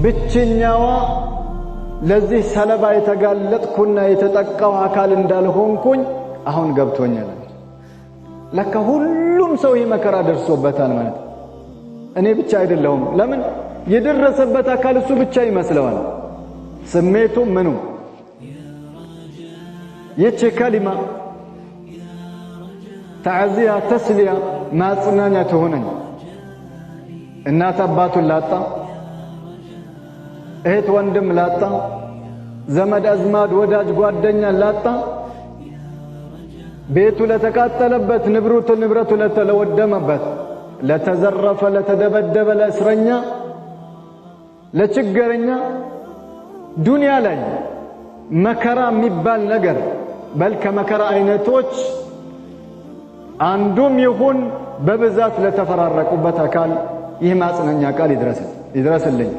ብቸኛዋ ለዚህ ሰለባ የተጋለጥኩና የተጠቃው አካል እንዳልሆንኩኝ አሁን ገብቶኛል። ለካ ሁሉም ሰው ይህ መከራ ደርሶበታል ማለት እኔ ብቻ አይደለሁም። ለምን የደረሰበት አካል እሱ ብቻ ይመስለዋል። ስሜቱ ምኑ ይህች ከሊማ ተዓዚያ ተስሊያ ማጽናኛ ትሆነኝ። እናት አባቱን ላጣ፣ እህት ወንድም ላጣ፣ ዘመድ አዝማድ ወዳጅ ጓደኛ ላጣ፣ ቤቱ ለተቃጠለበት፣ ንብረቱ ለተወደመበት፣ ለተዘረፈ፣ ለተደበደበ፣ ለእስረኛ፣ ለችግረኛ ዱንያ ላይ መከራ የሚባል ነገር በል ከመከራ አይነቶች አንዱም ይሁን በብዛት ለተፈራረቁበት አካል ይህ ማጽናኛ ቃል ይድረስልኝ።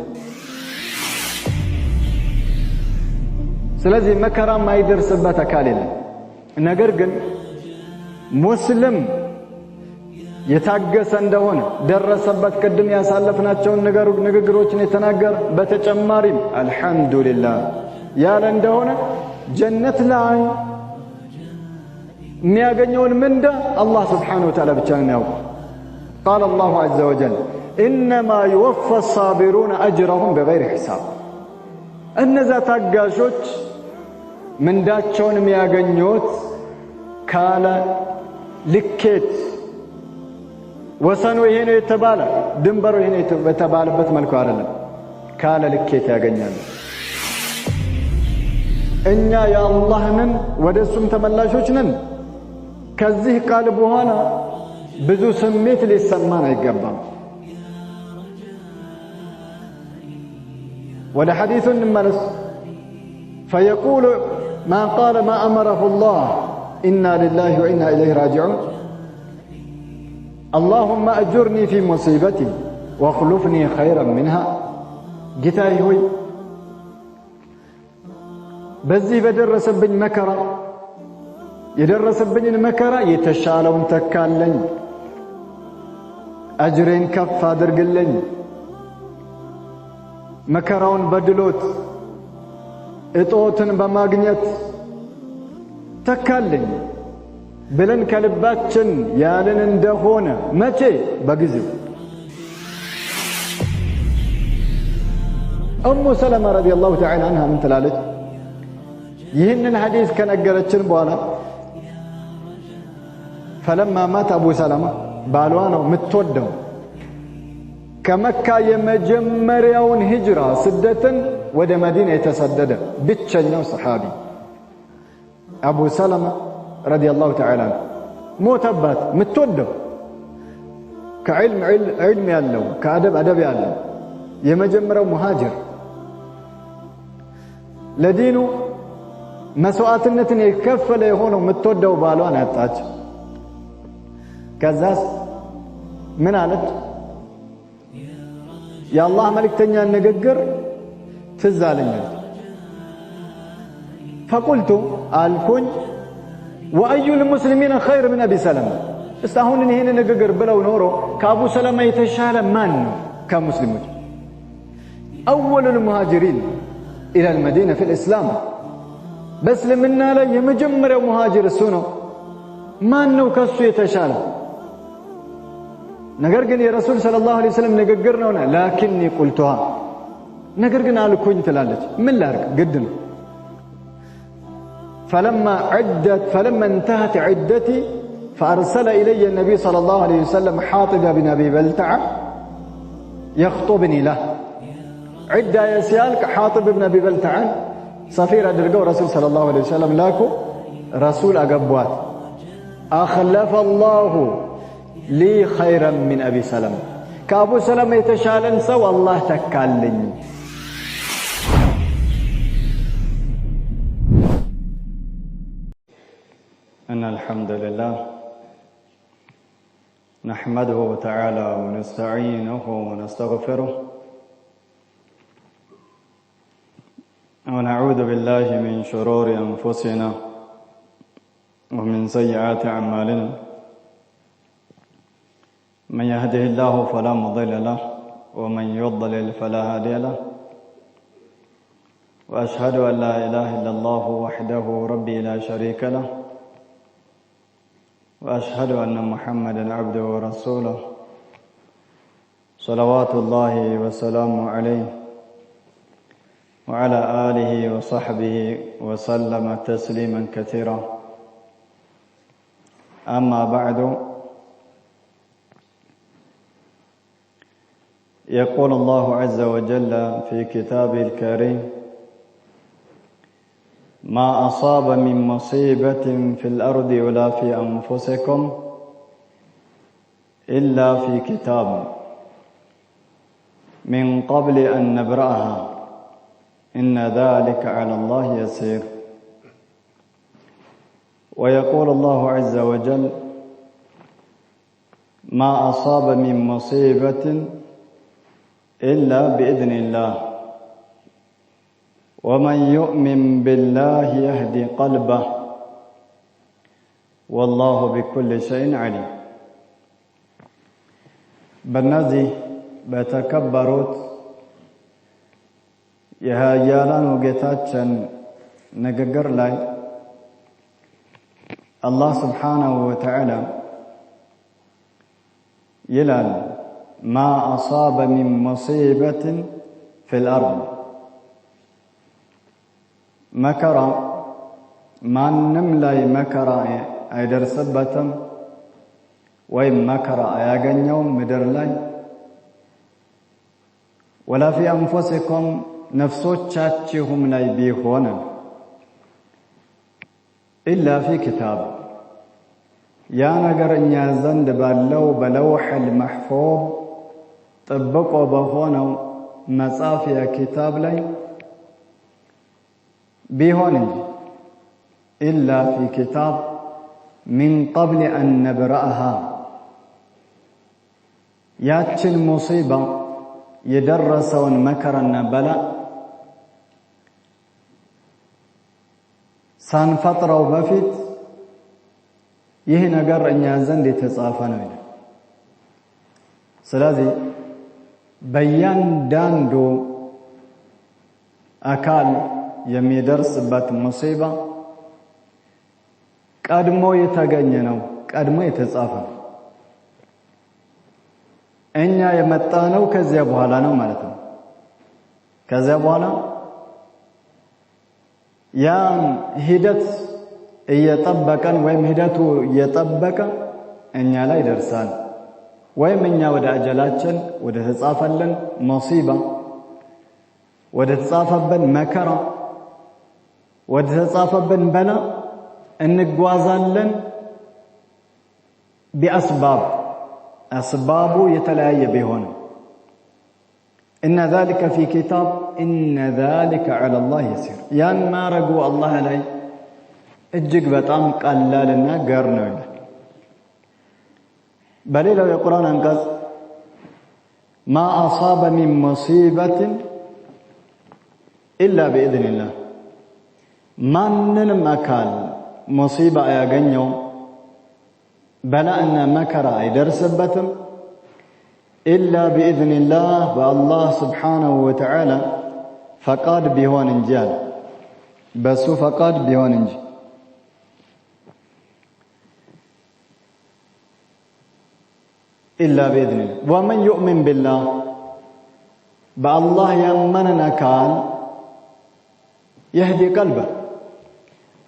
ስለዚህ መከራ የማይደርስበት አካል የለም። ነገር ግን ሙስሊም የታገሰ እንደሆነ ደረሰበት ቅድም ያሳለፍናቸውን ንግግሮችን የተናገረ በተጨማሪም አልሐምዱሊላህ ያለ እንደሆነ ጀነት ላይ የሚያገኘውን ምንዳ አላህ ስብሓነሁ ወተዓላ ብቻ ነው ያውቀው። ቃለ አላሁ ዐዘ ወጀል ኢነማ ዩወፋ አሳቢሩነ አጅረሁም ቢገይሪ ሒሳብ። እነዛ ታጋሾች ምንዳቸውን የሚያገኙት ካለ ልኬት፣ ወሰኑ ይሄ ነው የተባለ ድንበሩ ይሄ ነው የተባለበት መልኩ አይደለም፣ ካለ ልኬት ያገኛሉ። እኛ የአላህ ነን፣ ወደ እሱም ተመላሾች ነን። ከዚህ ቃል በኋላ ብዙ ስሜት ሊሰማን አይገባም። ወደ ሐዲሱ እንመለስ። ፈየቁሉ ማ ቃለ ማ አመረሁ ላህ ኢና ሊላሂ ወኢና ኢለይሂ ራጂዑን አላሁመ አጁርኒ ፊ ሙሲበቲ ወኽሉፍኒ ኸይረን ሚንሃ። ጌታዬ ሆይ በዚህ በደረሰብኝ መከራ የደረሰብኝን መከራ የተሻለውን ተካለኝ፣ አጅሬን ከፍ አድርግልኝ፣ መከራውን በድሎት እጦትን በማግኘት ተካልኝ ብለን ከልባችን ያልን እንደሆነ መቼ? በጊዜው። ኡሙ ሰለማ ረዲየላሁ ተዓላ አንሃ ምን ትላለች? ይህንን ሐዲስ ከነገረችን በኋላ ፈለማ ማት አቡ ሰለማ ባሏ ነው የምትወደው፣ ከመካ የመጀመሪያውን ሂጅራ ስደትን ወደ መዲና የተሰደደ ብቸኛው ሰሓቢ አቡ ሰለማ ረዲየላሁ ተዓላ ሞተባት። የምትወደው ከዕልም ያለው ከአደብ ያለው የመጀመሪያው ሙሃጅር ለዲኑ መስዋዕትነትን የከፈለ የሆነው የምትወደው ባሏን አጣች። ከዛስ ምን አለች? የአላህ መልእክተኛ ንግግር ትዝ አለኛል። ፈቁልቱ አልኩኝ ወአዩ ልሙስሊሚነ ኸይር ምን አቢ ሰለማ። እስቲ አሁን ይህን ንግግር ብለው ኖሮ ከአቡ ሰለማ የተሻለ ማን ነው ከሙስሊሞች? አወሉ ልሙሃጅሪን ኢላ ልመዲና ፊ ልእስላም፣ በእስልምና ላይ የመጀመሪያው ሙሃጅር እሱ ነው። ማን ነው ከሱ የተሻለ? ነገር ግን የረሱል ሰለላሁ ዐለይሂ ወሰለም ንግግር ነውና ላኪኒ ቁልቱሃ፣ ነገር ግን አልኩኝ ትላለች። ምን ላርግ? ግድ ነው። فلما انتهت عدتي فأرسل إلي النبي صلى الله عليه وسلم حاطب بن أبي بلتعة يخطبني له. عدة يسيالك حاطب بن أبي بلتعة صفير أدرقوا رسول صلى الله عليه وسلم لاكو رسول أقبوات أخلف الله لي خيرا من أبي سلمة، كأبو سلمة يتشالن سوى الله تكالن. إن الحمد لله نحمده تعالى ونستعينه ونستغفره ونعوذ بالله من شرور أنفسنا ومن سيئات أعمالنا. من يهده الله فلا مضل له ومن يضلل فلا هادي له. وأشهد أن لا إله إلا الله وحده ربي لا شريك له وأشهد أن محمدا عبده ورسوله صلوات الله وسلامه عليه وعلى آله وصحبه وسلم تسليما كثيرا أما بعد يقول الله عز وجل في كتابه الكريم ما أصاب من مصيبة في الأرض ولا في أنفسكم إلا في كتاب من قبل أن نبرأها إن ذلك على الله يسير ويقول الله عز وجل ما أصاب من مصيبة إلا بإذن الله ومن يؤمن بالله يهدي قلبه والله بكل شيء عليم በእነዚህ በተከበሩት የኃያላኑ ጌታችን ንግግር ላይ አላህ ስብሓነሁ ወተዓላ ይላል ما أصاب من مصيبة في الأرض مكرا ما نملي مكرا أيدر سبتم وإن مكرا أياغن يوم مدر لي ولا في أنفسكم نفسو تشاتشهم لي بيخونا إلا في كتاب يا نجر إن يزند باللو بلوح المحفوظ طبقوا بهونو مصافي كتاب لي بهون إلا في كتاب من قبل أن نبرأها ياتشن مصيبة يدرسون مكرنا بلا سانفطروا بفيت يهنا قر إن يزند يتصافنون سلازي بيان داندو أكال የሚደርስበት ሙሲባ ቀድሞ የተገኘ ነው ቀድሞ የተጻፈ እኛ የመጣነው ከዚያ በኋላ ነው ማለት ነው ከዚያ በኋላ ያን ሂደት እየጠበቀን ወይም ሂደቱ እየጠበቀ እኛ ላይ ደርሳል ወይም እኛ ወደ አጀላችን ወደ ተጻፈልን ሙሲባ ወደ ተጻፈብን መከራ ወደ ተጻፈብን በላ እንጓዛለን بأسباب أسباب يتلاي بهون إن ذلك في كتاب إن ذلك على الله يسير ያን ማረጉ አላህ ላይ እጅግ በጣም ቀላልና ገር ነው በሌላው የቁርአን አንቀጽ ما أصاب من مصيبة إلا بإذن الله ማንንም አካል ሙሲባ ያገኘው በላእና መከራ አይደርስበትም إلا بإذن الله والله سبحانه وتعالى فقاد بيهون انجال بس فقاد بيهون انجال إلا بإذن الله ومن يؤمن بالله بالله يمننا كان يهدي قلبه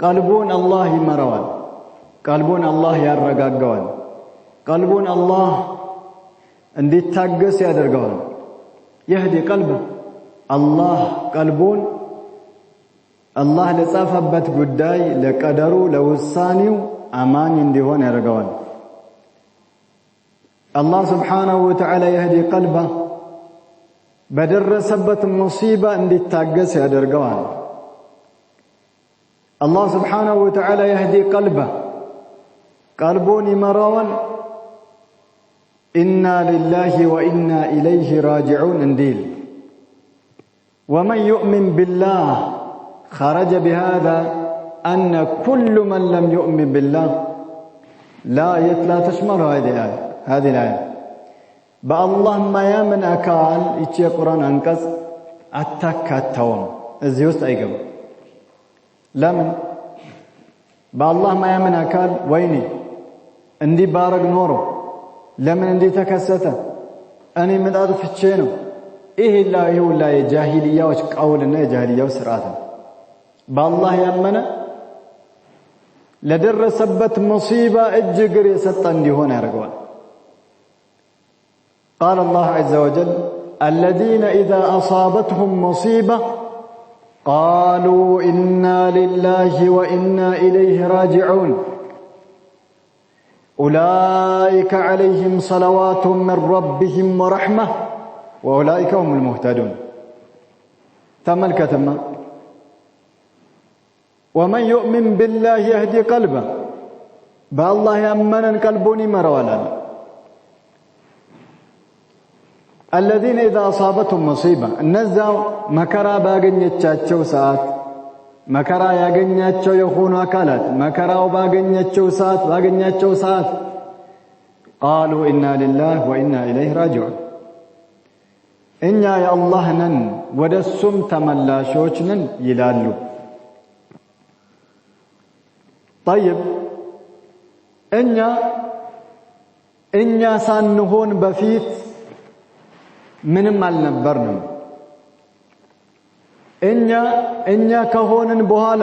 قلبون الله مروان قلبون الله يرغغغوان قلبون الله እንዲታገስ ያደርገዋል يهدي قلبه الله قلبون الله ለጻፈበት ጉዳይ ለቀደሩ ለውሳኔው አማኝ እንዲሆን ያደርገዋል الله سبحانه وتعالى يهدي قلبه በደረሰበት ሙሲባ እንዲታገስ ያደርገዋል الله سبحانه وتعالى يهدي قلبه قلبون يمراون إنا لله وإنا إليه راجعون انديل ومن يؤمن بالله خرج بهذا أن كل من لم يؤمن بالله لا تشمل هذه الآية بالله ما يمن أكال يتشي قرآن أنكس أتكتهم እዚህ ውስጥ አይገባም። ለምን? በአላህ ማያምን አካል ወይኔ እንዲህ ባረግ ኖሮ ለምን እንዲህ ተከሰተ እኔ ምጣጡ ፍቼ ነው ይሄላ የጃሂልያዎች ቀውልና የጃሂልያው ስርዓት ነው። በአላህ ያመነ ለደረሰበት ሙሲባ እጅግር የሰጠ እንዲሆን ያደርገዋል። قال الله عز وجل الذين إذا أصابتهم مصيبة قالوا إنا لله وإنا إليه راجعون أولئك عليهم صلوات من ربهم ورحمة وأولئك هم المهتدون. تملكتما ومن يؤمن بالله يهدي قلبه بالله يأمنا قلبوني مروالا. الذين إذا أصابتهم مصيبة النزاو مكرا باغنيتشاچو ساعات مكرا ያገኛቸው የሆኑ አካላት መከራው ባገኛቸው ሰዓት قالوا إنا لله وإنا إليه راجعون እኛ የአላህ ነን ወደሱም ተመላሾች ነን ይላሉ። طيب እኛ ሳንሆን በፊት ምንም አልነበርንም። እኛ ከሆንን በኋላ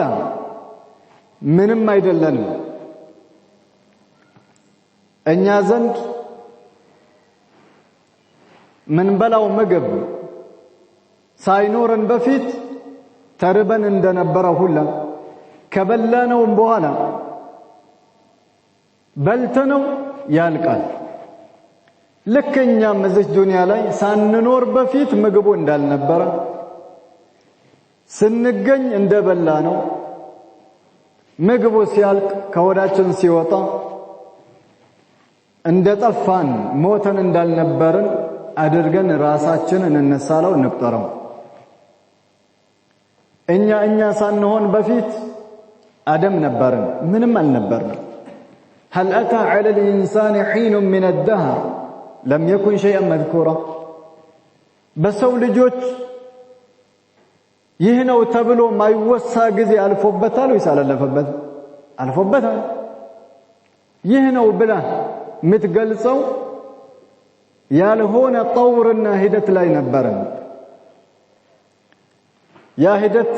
ምንም አይደለንም። እኛ ዘንድ ምን በላው ምግብ ሳይኖርን በፊት ተርበን እንደነበረ ሁላ ከበላነው በኋላ በልተነው ያልቃል። ለከኛም እዚህ ዱንያ ላይ ሳንኖር በፊት ምግቡ እንዳልነበረ ስንገኝ እንደበላነው ምግቡ ሲያልቅ ከወዳችን ሲወጣ እንደጠፋን ሞተን እንዳልነበርን አድርገን ራሳችንን እንነሳለው እንቁጠረው። እኛ ሳንሆን በፊት አደም ነበርን፣ ምንም አልነበርንም። هل أتى على الإنسان حين من الدهر لم يكن شيئا مذكورا በሰው ልጆች ይህ ነው ተብሎ ማይወሳ ጊዜ አልፎበታል ወይስ አላለፈበት? አልፎበታል። ይህ ነው ብላ ምትገልጸው ያልሆነ ጠውርና ሂደት ላይ ነበርን። ያ ሂደት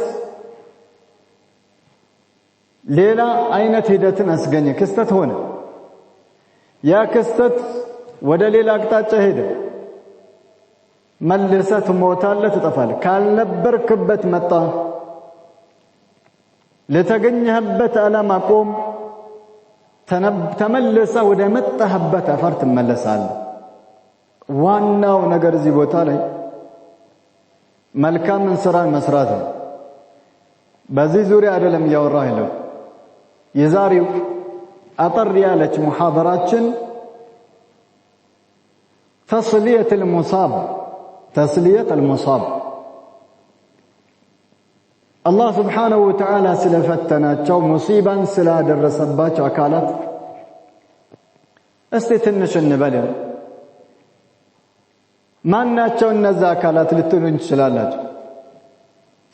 ሌላ አይነት ሂደትን አስገኘ፣ ክስተት ሆነ። ያ ክስተት ወደ ሌላ አቅጣጫ ሄደ። መልሰህ ትሞታለህ፣ ትጠፋለህ። ካልነበርክበት መጣ፣ ለተገኘህበት ዓላማ ቆም፣ ተመልሰህ ወደ መጣህበት አፈር ትመለሳለህ። ዋናው ነገር እዚህ ቦታ ላይ መልካምን ስራን መስራት ነው። በዚህ ዙሪያ አይደለም እያወራሁ ያለው። የዛሬው አጠር ያለች ሙሐደራችን ተስሊየት المصاب الله سبحانه وتعالى ስለፈተናቸው ሙሲባን ስላደረሰባቸው አካላት እስቲ ትንሽ እንበል። ማናቸው እነዛ አካላት ልትሉኝ ትችላላችሁ?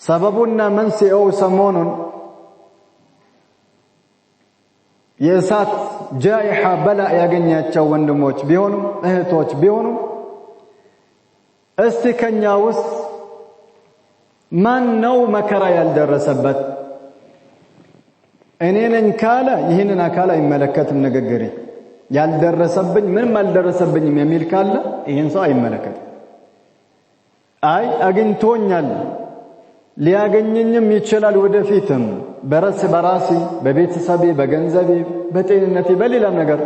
ሰበቡና መንስኤው ሰሞኑን የእሳት ጃኢሓ በላ ያገኛቸው ወንድሞች ቢሆኑ እህቶች ቢሆኑ እስቲ ከኛ ውስጥ ማን ነው መከራ ያልደረሰበት? እኔ ነኝ ካለ ይህንን አካል አይመለከትም። ንግግሬ ያልደረሰብኝ ምንም አልደረሰብኝም የሚል ካለ ይህን ሰው አይመለከትም። አይ አግኝቶኛል ሊያገኘኝም ይችላል ወደፊትም በራሴ በቤተሰቤ በገንዘቤ በጤንነቴ በሌላም ነገር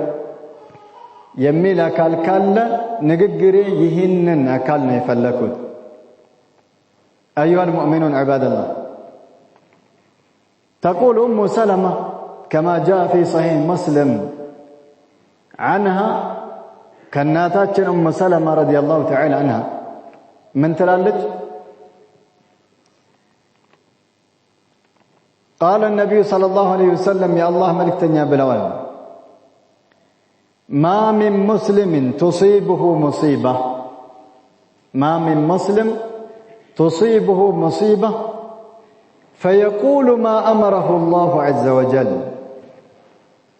የሚል አካል ካለ ንግግሬ ይህንን አካል ነው የፈለኩት። أيها المؤمنون عباد الله تقول أم سلمة كما جاء في صحيح مسلم عنها كناتاتنا أم سلمة رضي الله تعالى عنها من تلالج قال النبي صلى الله عليه وسلم يا الله ملك تنيا بلوان ما من مسلم تصيبه مصيبة ما من مسلم تصيبه مصيبة فيقول ما أمره الله عز وجل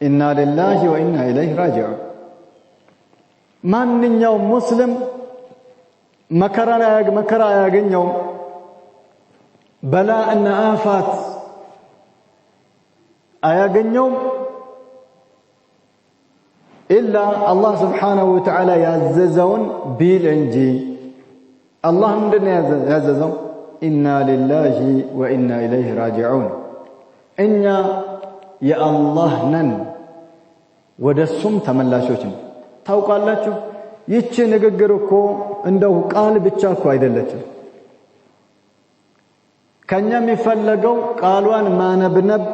إنا لله وإنا إليه راجعون من يوم مسلم مكرا يوم بلاء آفات يوم إلا الله سبحانه وتعالى يعززون بالإنجي الله مدن يعززون إنا لله وإنا إليه راجعون إنا يا الله نن ودسم تملاشوچن ታውቃላችሁ ይቺ ንግግር እኮ እንደው ቃል ብቻ እኮ አይደለችም ከኛ የሚፈለገው ቃሏን ማነብነብ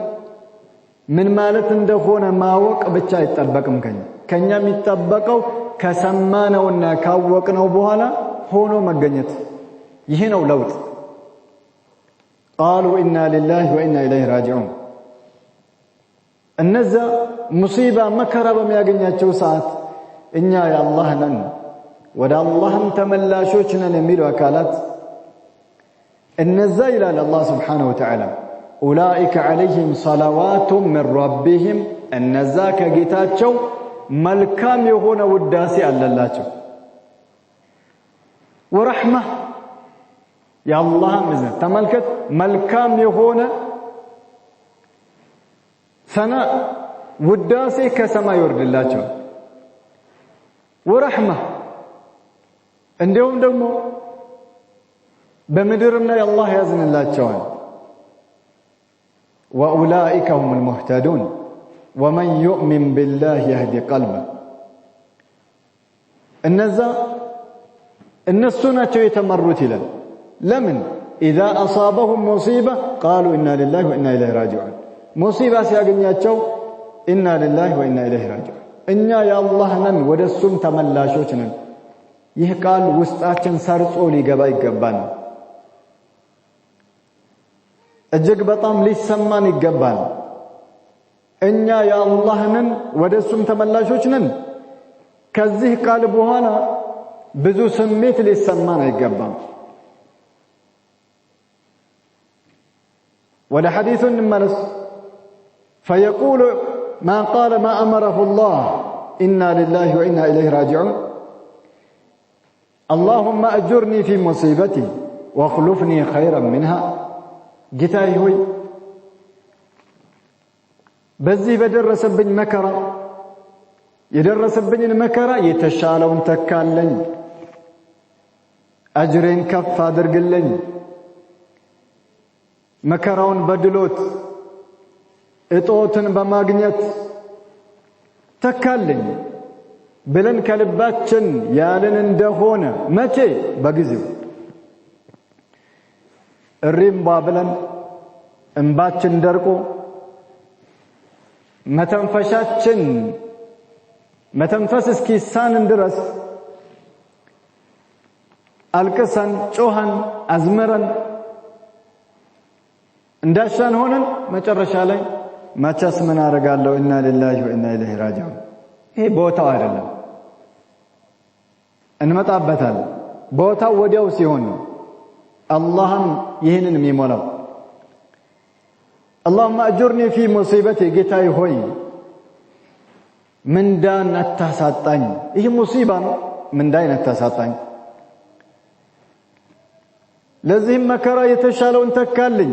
ምን ማለት እንደሆነ ማወቅ ብቻ አይጠበቅም ከኛ የሚጠበቀው ከሰማነውና ካወቅነው በኋላ ሆኖ መገኘት ይሄ ነው ለውጥ قالوا إنا لله وإنا إليه راجعون እነዛ ሙሲባ መከራ በሚያገኛቸው ሰዓት እኛ ያላህ ነን ወደ አላህም ተመላሾች ነን የሚሉ አካላት እነዛ ይላል አላህ Subhanahu Wa Ta'ala أولئك عليهم صلوات من ربهم እነዛ ከጌታቸው መልካም የሆነ ውዳሴ አለላቸው ወረህመህ ያላህ ምዝነት ተመልከት መልካም የሆነ ሰና ውዳሴ ከሰማይ ይወርድላቸው ورحمة عندهم دمو بمدرنا الله يزن الله جوان وأولئك هم المهتدون ومن يؤمن بالله يهدي قلبه النسونة يتمرت لهم لمن إذا أصابهم مصيبة قالوا إنا لله وإنا إليه راجعون مصيبة سيقنياتشو إنا لله وإنا إليه راجعون እኛ ያላህ ነን ወደሱም ተመላሾች ነን ይህ ቃል ውስጣችን ሰርጾ ሊገባ ይገባል እጅግ በጣም ሊሰማን ይገባል እኛ ያላህ ነን ወደሱም ተመላሾች ነን ከዚህ ቃል በኋላ ብዙ ስሜት ሊሰማን አይገባም ወደ ሐዲሱ እንመለስ فيقول ما قال ما أمره الله إنا لله وإنا إليه راجعون اللهم أجرني في مصيبتي واخلفني خيرا منها جتاي هوي بزي بدرس بن مكرا يدرس بن المكرا يتشالون تكالن أجرين كف درقلن مكراون بدلوت እጦትን በማግኘት ተካልኝ ብለን ከልባችን ያለን እንደሆነ መቼ በጊዜው እሪም ባብለን እንባችን ደርቆ መተንፈስ እስኪሳን ድረስ አልቅሰን ጮኸን አዝመረን እንዳሻን ሆነን መጨረሻ ላይ ማቻስ ምን አረጋለሁ ኢና ሊላሂ ወኢና ኢለይሂ ራጂዑን ይሄ ቦታው አይደለም እንመጣበታል ቦታው ወዲያው ሲሆን አላህም ይሄንን የሚሞላው اللهم اجرني في مصيبتي ጌታዬ ሆይ ምንዳን አታሳጣኝ ይሄ ሙሲባ ነው ምንዳን አታሳጣኝ ለዚህም መከራ የተሻለውን ተካልኝ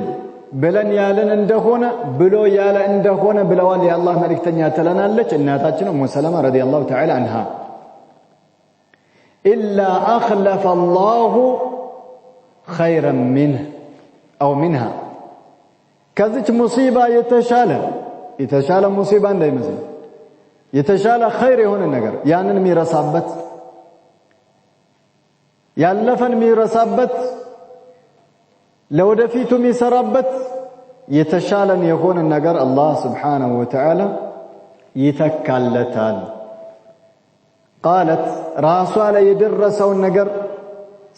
ብለን ያለን እንደሆነ ብሎ ያለ እንደሆነ ብለዋል የአላህ መልእክተኛ ተለናለች እናታችን ኡሙ ሰለማ ረዲየላሁ ተዓላ አንሃ إلا أخلف الله خيرا منه أو منها كذلك مصيبة يتشال مصيبة عندها مثل يتشال خير هنا النجر يعني الميرسابت يالفن ميرسابت لو دفيت ميسرابت يتشال يكون النجر الله سبحانه وتعالى يتكالتان قالت راسها لا يدرسوا النجر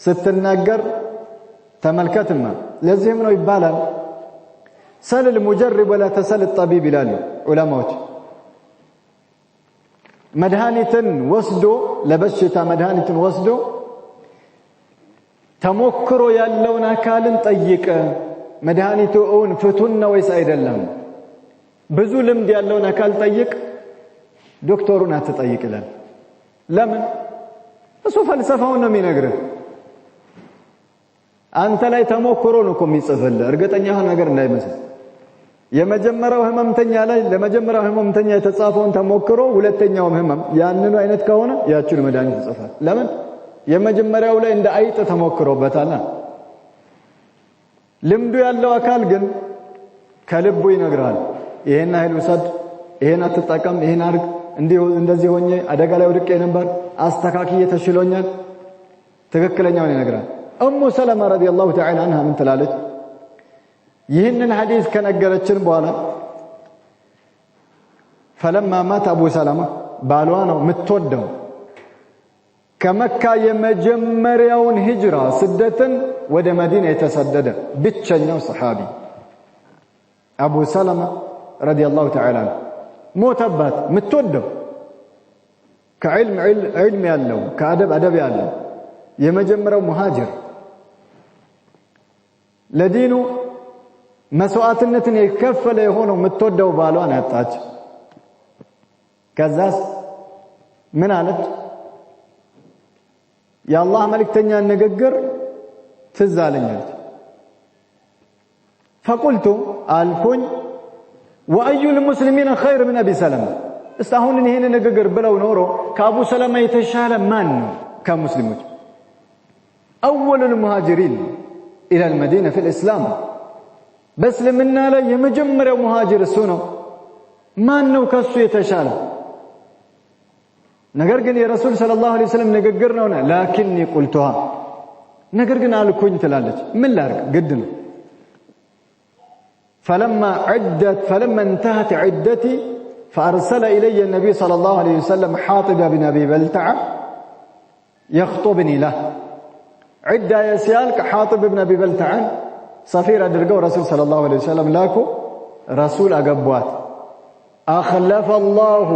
ست النجر تملكتنا لازم انه يبالا سل المجرب ولا تسل الطبيب لالي علماء مدهانة وسدو لبشتا مدهانة وسدو تمكروا يالون اكال طيق መድኃኒቱ እውን ፍቱን ነው ወይስ አይደለም? ብዙ ልምድ ያለውን አካል ጠይቅ፣ ዶክተሩን አትጠይቅ ይላል። ለምን? እሱ ፈልሰፋውን ነው የሚነግርህ። አንተ ላይ ተሞክሮ ነው እኮ የሚጽፍልህ፣ እርግጠኛ የሆነ ነገር እንዳይመስል። የመጀመሪያው ህመምተኛ ላይ ለመጀመሪያው ህመምተኛ የተጻፈውን ተሞክሮ ሁለተኛውም ህመም ያንኑ አይነት ከሆነ ያችን መድኃኒት ይጽፋል። ለምን? የመጀመሪያው ላይ እንደ አይጥ ተሞክሮበታል። ልምዱ ያለው አካል ግን ከልቡ ይነግራል። ይሄን አይል ውሰድ፣ ይሄን አትጠቀም፣ ይሄን አድርግ፣ እንደዚህ ሆኜ አደጋ ላይ ወድቄ ነበር፣ አስተካክዬ ተሽሎኛል፣ ትክክለኛውን ይነግራል። ኡሙ ሰለማ ረዲየላሁ ተዓላ አንሃ ምን ትላለች? ይህንን ሐዲስ ከነገረችን በኋላ ፈለማ ማት አቡ ሰለማ ባሏ ነው የምትወደው ከመካ የመጀመሪያውን ሂጅራ ስደትን ወደ መዲና የተሰደደ ብቸኛው ሰሃቢ አቡ ሰለማ ረዲየላሁ ተዓላ ሞተባት። የምትወደው ከዕልም ያለው ከአደብ ያለው የመጀመሪያው ሙሃጅር ለዲኑ መስዋዕትነትን የከፈለ የሆነው የምትወደው ባሏን አጣች። ከዛስ ምን አለች? የአላህ መልእክተኛ ንግግር ትዝ አለኛለች። ፈቁልቱ አልኩኝ ወአዩ ልሙስሊሚን ኸይር ምን አቢ ሰለማ። እስካሁን ይህን ንግግር ብለው ኖሮ ከአቡ ሰለማ የተሻለ ማን ነው ከሙስሊሞች? አወሉ ልሙሃጅሪን ኢላ ልመዲና ፊ ልእስላም፣ በእስልምና ላይ የመጀመሪያው ሙሃጅር እሱ ነው። ማን ነው ከሱ የተሻለ? ነገር ግን የረሱል ሰለላሁ ዐለይሂ ወሰለም ንግግር ነውና ላኪኒ ቁልቱሃ፣ ነገር ግን አልኩኝ ትላለች። ምን ላድርግ? ግድ ነው። فلما انتهت عدتي فأرسل إلي النبي صلى الله عليه وسلم حاطب بن أبي بلتعة يخطبني له. عدة يسيالك حاطب بن أبي بلتعة صفير أدرقوا رسول صلى الله عليه وسلم لاكو رسول أقبوات أخلف الله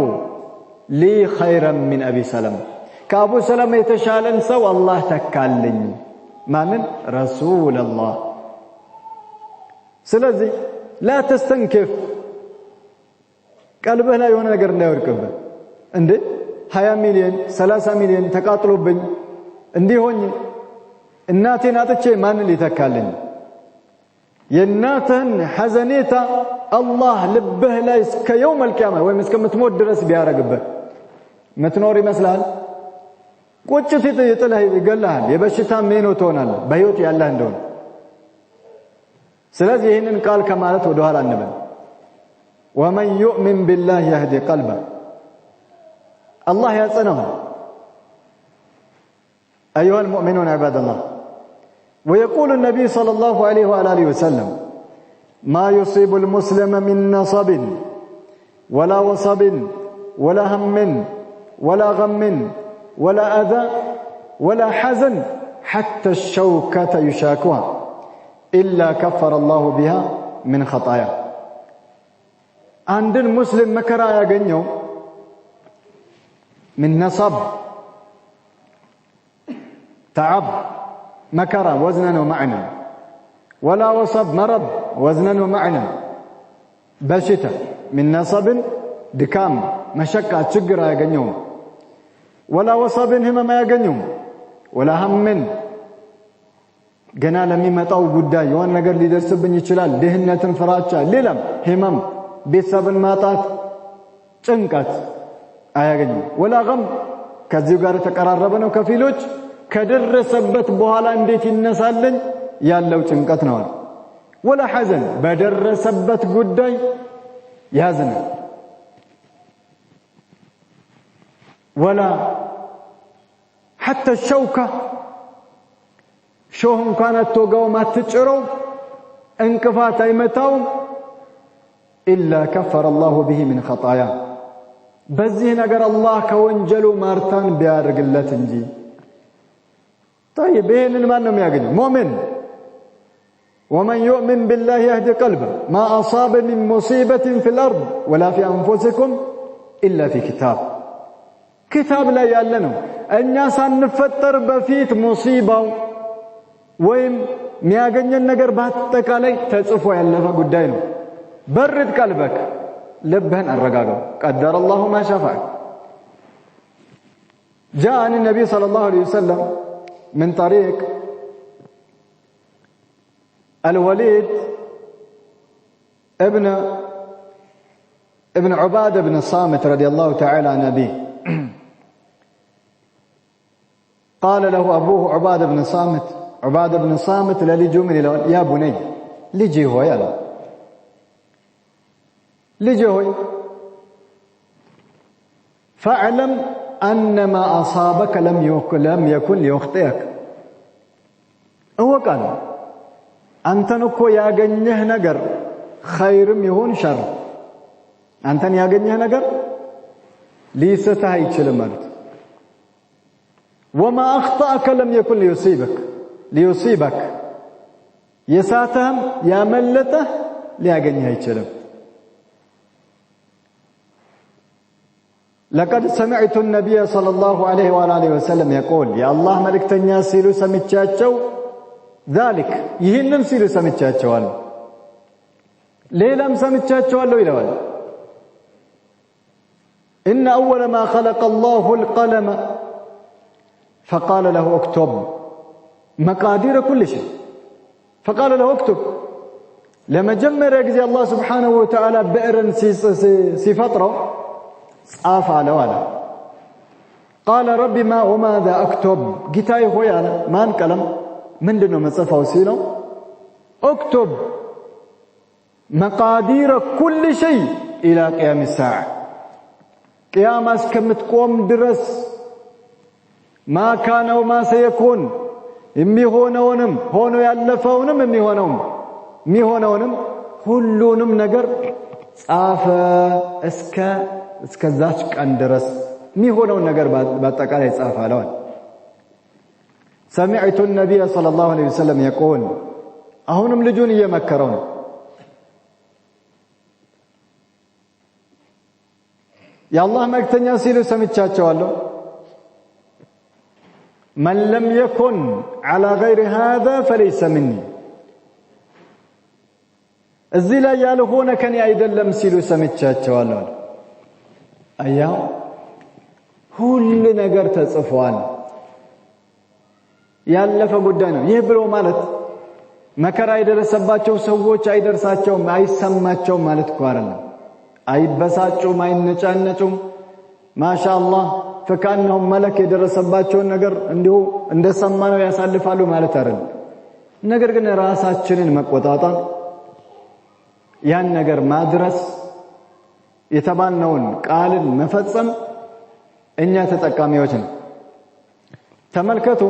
لي خيرا من أبي سلمة، كأبو سلمة يتشالن سو الله تكالن من رسول الله. سلازي لا تستنكف قلبه لا يሆነ ነገር እንዳይወርቅብህ። እንዴ 20 ሚሊዮን 30 ሚሊዮን ተቃጥሎብኝ እንዲሆኝ እናቴን አጥቼ ማን ሊተካልኝ? የእናትህን ሐዘኔታ አላህ ልብህ ላይ እስከ የውም አልቂያማ ወይም እስከምትሞት ድረስ ቢያረግብህ ምትኖር ይመስላል? ቁጭት ይጥልህ ይገላል። የበሽታ ሜኖ ትሆናለህ በህይወት ያለህ እንደሆነ። ስለዚህ ይህንን ቃል ከማለት ወደ ኋላ አንበል። ወመን ዩእሚን ቢላህ የህዲ ቀልበ፣ አላህ ያጸናው። أيها المؤمنون عباد الله، ويقول النبي صلى الله عليه وآله وسلم ما يصيب المسلم من نصب ولا وصب ولا هم ولا غم ولا أذى ولا حزن حتى الشوكة يشاكها إلا كفر الله بها من خطايا. عند المسلم مكرا يغنيو من نصب تعب مكرا وزنا ومعنى، ولا وصب مرض وزنا ومعنى، بشتة من نصب دكام مشقة تشقر يغنيو، ولا وصب هم ما يغنيو، ولا هم ገና ለሚመጣው ጉዳይ የሆነ ነገር ሊደርስብኝ ይችላል፣ ድህነትን፣ ፍራቻ፣ ሌላም ህመም፣ ቤተሰብን ማጣት፣ ጭንቀት አያገኝም። ወላ ገም ከዚህ ጋር ተቀራረበ ነው። ከፊሎች ከደረሰበት በኋላ እንዴት ይነሳልኝ ያለው ጭንቀት ነው። ወላ ሐዘን በደረሰበት ጉዳይ ያዝናል። ወላ حتى الشوكة ሾህን እንኳን አትወጋውም፣ አትጭረው፣ እንቅፋት አይመታውም። ኢላ ከፈረ አላሁ ቢሂ ሚን ኸጣያ፣ በዚህ ነገር አላህ ከወንጀሉ ማርታን ቢያደርግለት እንጂ። طيب ይህንን ማን ነው የሚያገኘው? ሙእሚን። ወመን ዩእሚን ቢላህ የህዲ ቀልበ ማ አሳበ ሚን ሙሲበትን ፊል አርድ ወላ ፊ አንፉሲኩም ኢላ ፊ ኪታብ። ኪታብ ላይ ያለ ነው። እኛ ሳንፈጠር በፊት ሙሲባው ወይም የሚያገኘን ነገር በአጠቃላይ ተጽፎ ያለፈ ጉዳይ ነው برد قلبك لبهن الرقاقه قدر الله ما شاء فعل جاء عن النبي صلى الله عليه وسلم من طريق الوليد ابن عبادة بن الصامت رضي الله تعالى عن أبيه قال له أبوه عبادة بن الصامت للجو من يا بني لجي هو يا له لجي هو فاعلم أن ما أصابك لم يكن ليخطئك هو قال أنت نكو ياغنيه نجر خير يهون شر أنت ياغنيه نجر ليستها يچلم ማለት وما أخطأك لم يكن ليصيبك يساتهم يا ملته لياغنيه يچلم لقد سمعت النبي صلى الله عليه وآله وسلم يقول يا الله ملكتنيا سيلو سمچاچو ذلك ይህንን ሲሉ ሰምቻቸዋለሁ ሌላም ሰምቻቸዋለሁ ይላል إن أول ما خلق الله القلم فقال له اكتب مقادير كل شيء فقال له اكتب لما جمر يجزي الله سبحانه وتعالى بئرن سيفطره صاف على ولا قال ربي ما وماذا اكتب جتاي هو يعني ما انقلم ምንድነው መጽሐፉ ሲለው اكتب مقادير كل شيء الى قيام الساعه قيامه እስከምትቆም ድረስ ما كان وما سيكون የሚሆነውንም ሆኖ ያለፈውንም የሚሆነውንም ሁሉንም ነገር ጻፈ እስከዛች ቀን ድረስ የሚሆነው ነገር በአጠቃላይ ጻፈ አለዋል سمعت النبي صلى الله عليه وسلم يقول أهونم لجون يمكرون يا الله ما اكتنيا سيلو سمتشاتشوالو من لم يكن على غير هذا فليس مني الزلا يالهون كان يأيدلم سيلو سمتشاتشوالو أيها كل نجر تصفوان ያለፈ ጉዳይ ነው ይህ ብሎ ማለት መከራ አይደረሰባቸው ሰዎች አይደርሳቸውም አይሰማቸውም ማለት እኮ አይደለም አይበሳጩም አይነጫነጩም ማሻአላህ ፈካነሁም መለክ የደረሰባቸው ነገር እንዲሁ እንደሰማነው ያሳልፋሉ ማለት አይደለም ነገር ግን ራሳችንን መቆጣጣት ያን ነገር ማድረስ የተባልነውን ቃልን መፈጸም እኛ ተጠቃሚዎች ነን ተመልከቱ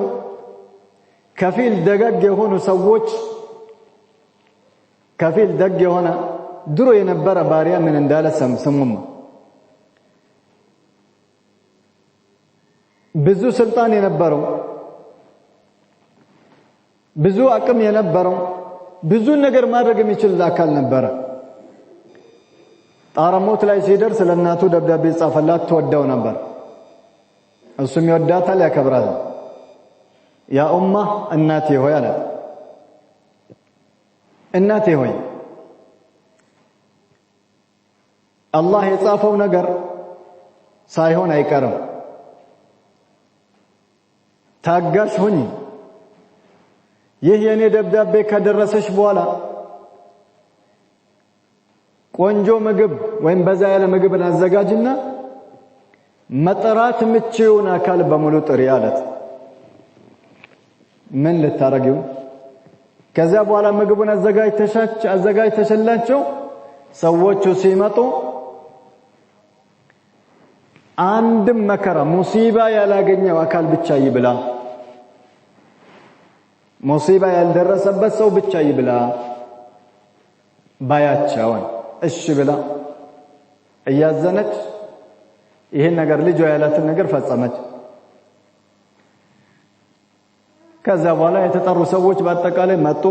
ከፊል ደጋግ የሆኑ ሰዎች ከፊል ደግ የሆነ ድሮ የነበረ ባሪያ ምን እንዳለ ሰምተሙ ብዙ ስልጣን የነበረው ብዙ አቅም የነበረው ብዙ ነገር ማድረግ የሚችል አካል ነበር ጣረሞት ላይ ሲደርስ ለእናቱ ደብዳቤ ጻፈላት ተወደው ነበር እሱም ይወዳታል ያከብራታል يا أمة الناتي هو يا لد الناتي هو الله يصافو نجر ሳይሆን አይቀርም ታጋሽ ሁኚ ይህ የኔ ደብዳቤ ከደረሰሽ በኋላ ቆንጆ ምግብ ወይም በዛ ያለ ምግብ አዘጋጅና መጠራት ምቺውን አካል በሙሉ ጥሪ አለት ምን ልታረጊው ከዛ በኋላ ምግቡን አዘጋጅተሽላቸው ሰዎቹ ሲመጡ አንድ መከራ ሙሲባ ያላገኘው አካል ብቻ ይብላ ሙሲባ ያልደረሰበት ሰው ብቻ ይብላ ባያቻውን እሺ ብላ እያዘነች ይሄን ነገር ልጅ ያላትን ነገር ፈጸመች ከዛ በኋላ የተጠሩ ሰዎች በአጠቃላይ መጡ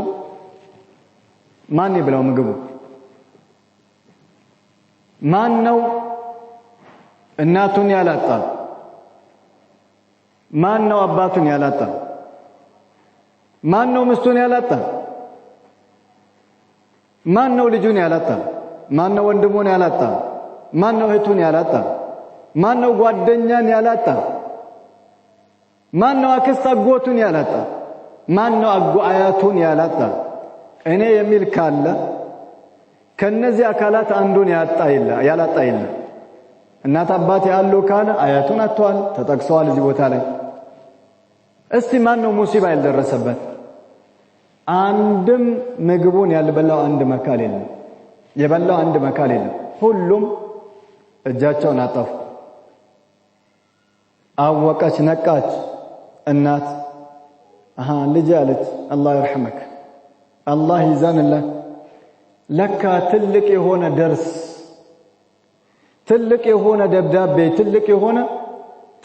ማን ይብላው ምግቡ ማን ነው እናቱን ያላጣ ማን ነው አባቱን ያላጣ ማን ነው ሚስቱን ያላጣ? ማን ነው ልጁን ያላጣ? ማን ነው ወንድሙን ያላጣ? ማን ነው እህቱን ያላጣ? ማን ነው ጓደኛን ያላጣ? ማን ነው አክስት አጎቱን ያላጣ? ማን ነው አያቱን ያላጣ? እኔ የሚል ካለ ከነዚህ አካላት አንዱን ያላጣ የለ። እናት አባት ያሉ ካለ አያቱን አጥቷል፣ ተጠቅሰዋል እዚህ ቦታ ላይ። እስቲ ማን ነው ሙሲባ ያልደረሰበት? አንድም ምግቡን ያልበላው አንድ መካል የለም፣ የበላው አንድ መካል የለም። ሁሉም እጃቸውን አጠፉ። አወቀች፣ ነቃች እናት። ልጅ አለች፣ አላህ ይርሐመክ፣ አላህ ይዘንልህ። ለካ ትልቅ የሆነ ደርስ፣ ትልቅ የሆነ ደብዳቤ፣ ትልቅ የሆነ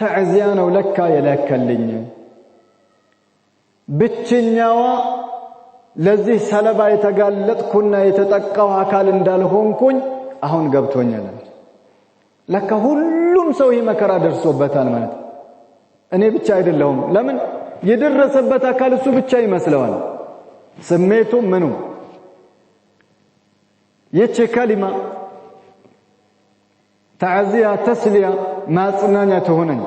ተዕዚያ ነው ለካ የላከልኝ። ብቸኛዋ ለዚህ ሰለባ የተጋለጥኩና የተጠቃው አካል እንዳልሆንኩኝ አሁን ገብቶኛል። ለካ ሁሉም ሰው ይህ መከራ ደርሶበታል ማለት እኔ ብቻ አይደለሁም። ለምን የደረሰበት አካል እሱ ብቻ ይመስለዋል፣ ስሜቱ ምኑ። ይህች ከሊማ ተዕዚያ፣ ተስሊያ፣ ማጽናኛ ትሆነኝ።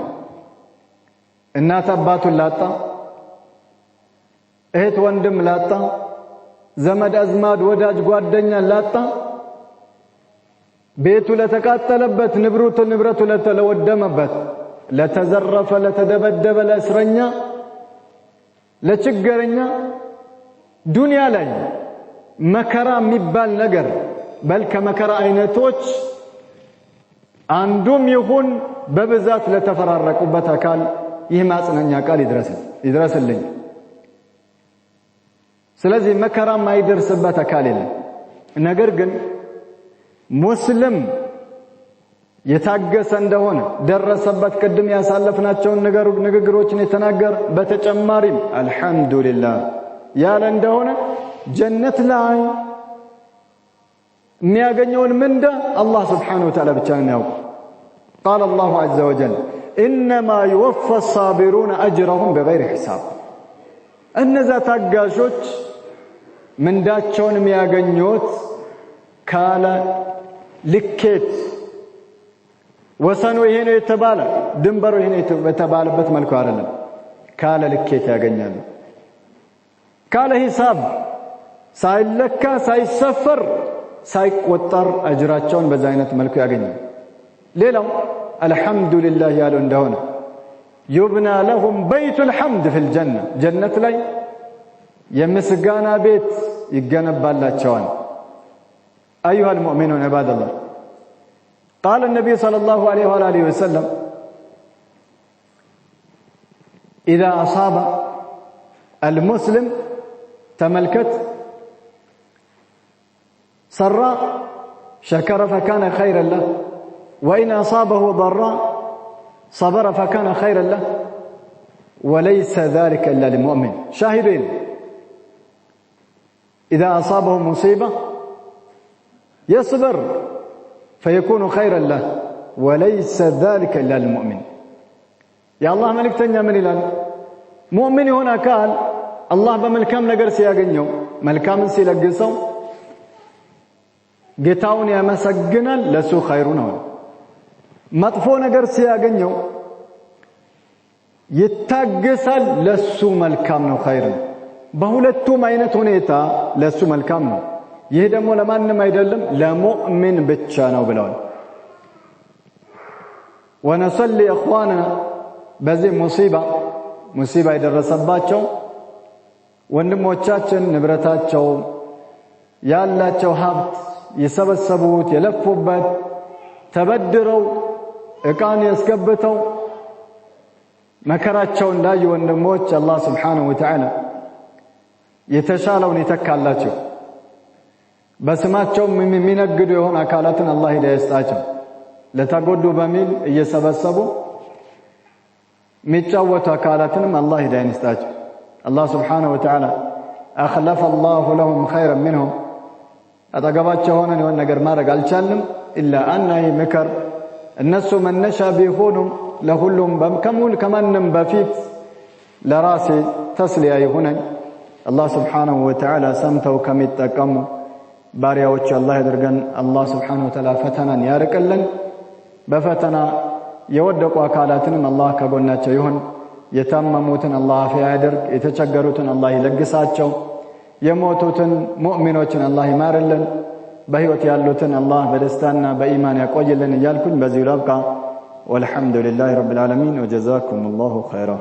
እናት አባቱን ላጣ፣ እህት ወንድም ላጣ፣ ዘመድ አዝማድ ወዳጅ ጓደኛ ላጣ፣ ቤቱ ለተቃጠለበት፣ ንብረቱ ለተወደመበት፣ ለተዘረፈ፣ ለተደበደበ፣ ለእስረኛ፣ ለችግረኛ ዱንያ ላይ መከራ የሚባል ነገር በል ከመከራ አይነቶች አንዱም ይሁን በብዛት ለተፈራረቁበት አካል ይህ ማጽናኛ ቃል ይድረስልኝ። ስለዚህ መከራ የማይደርስበት አካል የለም። ነገር ግን ሙስሊም የታገሰ እንደሆነ ደረሰበት፣ ቅድም ያሳለፍናቸውን ንግግሮችን የተናገረ በተጨማሪም አልሐምዱሊላህ ያለ እንደሆነ ጀነት ላይ የሚያገኘውን ምንዳ አላህ ስብሓነሁ ወተዓላ ብቻ ነው ያውቀው። ቃለ አላሁ ዐዘ ወጀል ኢነማ ዩወፋ አሳቢሩነ አጅረሁም ቢገይሪ ሒሳብ። እነዛ ታጋሾች ምንዳቸውን የሚያገኙት ካለ ልኬት፣ ወሰኑ ይሄ ነው የተባለ ድንበሩ ይሄ ነው የተባለበት መልኩ አይደለም። ካለ ልኬት ያገኛሉ። ካለ ሂሳብ ሳይለካ ሳይሰፈር ሳይቆጠር አጅራቸውን በዛ አይነት መልኩ ያገኛሉ። ሌላው አልሐምዱሊላህ ያለው እንደሆነ ዩብና ለሁም በይቱል ሐምድ ፊል ጀነ፣ ጀነት ላይ የምስጋና ቤት ይገነባላቸዋል። أيها المؤمنون عباد الله، قال النبي صلى الله عليه وآله وسلم إذا أصاب المسلم تملكت سراء شكر فكان خيرا له، وإن أصابه ضراء صبر فكان خيرا له، وليس ذلك إلا للمؤمن. شاهدين، إذا أصابه مصيبة يصبر فيكون خيرا له، وليس ذلك إلا للمؤمن. يا الله ملك تنيا من الآن مؤمن هنا قال الله بملكام نجر سياجنيو ملكام سيلقسو ጌታውን ያመሰግናል፣ ለሱ ኸይሩ ነው። መጥፎ ነገር ሲያገኘው ይታገሳል፣ ለሱ መልካም ነው፣ ኸይር ነው። በሁለቱም አይነት ሁኔታ ለሱ መልካም ነው። ይህ ደግሞ ለማንም አይደለም ለሙእሚን ብቻ ነው ብለዋል። ወነሰሊ ኢኽዋንና በዚህ ሙሲባ የደረሰባቸው ወንድሞቻችን ንብረታቸው ያላቸው ሀብት የሰበሰቡት የለፉበት ተበድረው እቃን ያስገብተው መከራቸው እንዳዩ ወንድሞች አላህ Subhanahu Wa Ta'ala የተሻለውን ይተካላቸው። በስማቸው የሚነግዱ የሆነ አካላትን አላህ ሂዳያ ይስጣቸው። ለተጎዱ በሚል እየሰበሰቡ የሚጫወቱ አካላትንም አላህ ሂዳያ ይስጣቸው። አላህ Subhanahu Wa Ta'ala أخلف الله لهم خيرا منهم አጠገባቸው ሆነን የሆነ ነገር ማድረግ አልቻልንም ኢላ አናሂ ምክር እነሱ መነሻ ቢሆኑም ለሁሉም ከማንም በፊት ለራሴ ተስሊያ ይሁነኝ አላህ ስብሓንሁ ወተዓላ ሰምተው ከሚጠቀሙ ባሪያዎች አላህ ያድርገን። አላህ ስብሓንሁ ወተዓላ ፈተናን ያርቅልን። በፈተና የወደቁ አካላትንም አላህ ከጎናቸው ይሁን። የታመሙትን አላህ አፊያ ያድርግ። የተቸገሩትን አላህ ይለግሳቸው። የሞቱትን ሙእሚኖችን አላህ ይማርልን። በህይወት ያሉትን አላህ በደስታና በኢማን ያቆይልን እያልኩኝ በዚሁ ላብቃ። ወልሐምዱሊላሂ ረቢል ዓለሚን ወጀዛኩሙላሁ ኸይራ።